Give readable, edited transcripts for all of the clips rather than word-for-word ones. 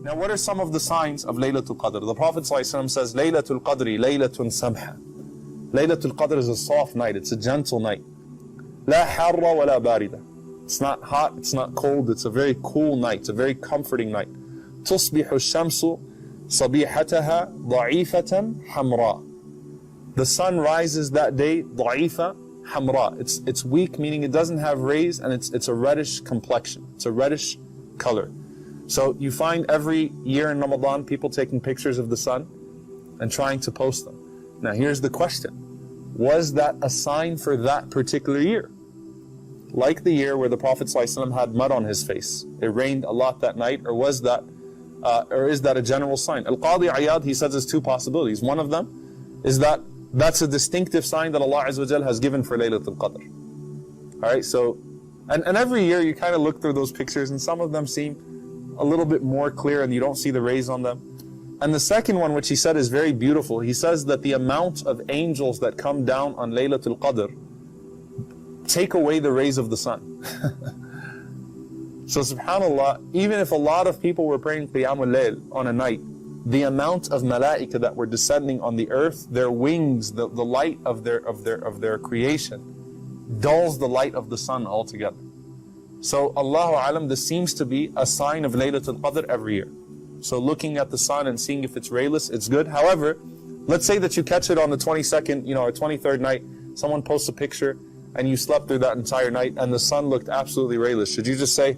Now, what are some of the signs of Laylatul Qadr? The Prophet ﷺ says, Laylatul Qadri laylatun samha. Laylatul Qadr is a soft night, it's a gentle night. La harra wa la barida. It's not hot, it's not cold, it's a very cool night, it's a very comforting night. Tusbihu shamsu sabihataha da'ifatan hamra. The sun rises that day, da'ifa hamra. It's weak, meaning it doesn't have rays, and it's a reddish complexion. It's a reddish color. So you find every year in Ramadan people taking pictures of the sun and trying to post them. Now here's the question. Was that a sign for that particular year? Like the year where the Prophet ﷺ had mud on his face. It rained a lot that night, or is that a general sign? Al-Qadi Iyad, he says there's two possibilities. One of them is that that's a distinctive sign that Allah Azza wa Jal has given for Laylatul Qadr. Alright, so, and every year you kind of look through those pictures and some of them seem a little bit more clear and you don't see the rays on them. And the second one, which he said is very beautiful, he says that the amount of angels that come down on Laylatul Qadr take away the rays of the sun. So subhanAllah, even if a lot of people were praying Qiyamul Layl on a night, the amount of malaika that were descending on the earth, their wings, the light of their creation, dulls the light of the sun altogether. So Allahu Alam, this seems to be a sign of Laylatul Qadr every year. So looking at the sun and seeing if it's rayless, it's good. However, let's say that you catch it on the 22nd, or 23rd night, someone posts a picture and you slept through that entire night and the sun looked absolutely rayless. Should you just say,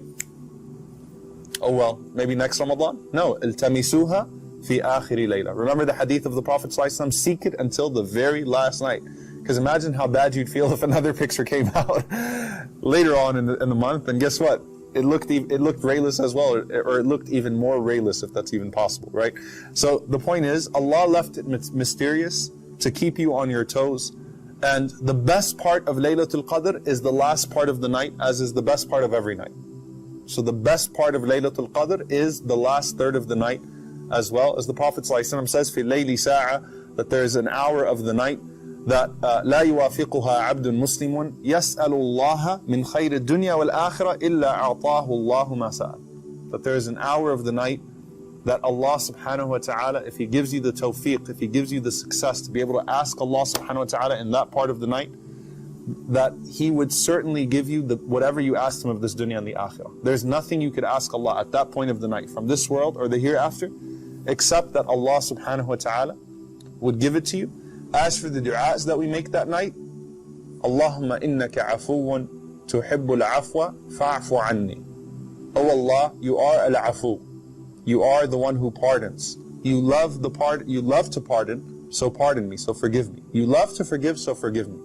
oh well, maybe next Ramadan? No, التمسوها في آخر ليلة. Remember the hadith of the Prophet ﷺ, seek it until the very last night. Because imagine how bad you'd feel if another picture came out later on in the month, and guess what? It looked rayless as well, or it looked even more rayless, if that's even possible, right? So the point is, Allah left it mysterious to keep you on your toes. And the best part of Laylatul Qadr is the last part of the night, as is the best part of every night. So the best part of Laylatul Qadr is the last third of the night, as well as the Prophet ﷺ says, في الليل ساعة, that there is an hour of the night that لا يوافقها عبد مسلم يسأل الله من خير الدنيا والآخرة إلا أعطاه الله ما سأل. That there is an hour of the night that Allah subhanahu wa ta'ala, if He gives you the tawfiq, if He gives you the success to be able to ask Allah subhanahu wa ta'ala in that part of the night, that He would certainly give you whatever you asked Him of this dunya and the akhirah. There's nothing you could ask Allah at that point of the night, from this world or the hereafter, except that Allah subhanahu wa ta'ala would give it to you. As for the du'as that we make that night, Allahumma innaka afuwan tuhibbul afwa fa'fu anni. Oh Allah, you are al-afu. You are the one who pardons. You love to pardon, so pardon me, so forgive me. You love to forgive, so forgive me.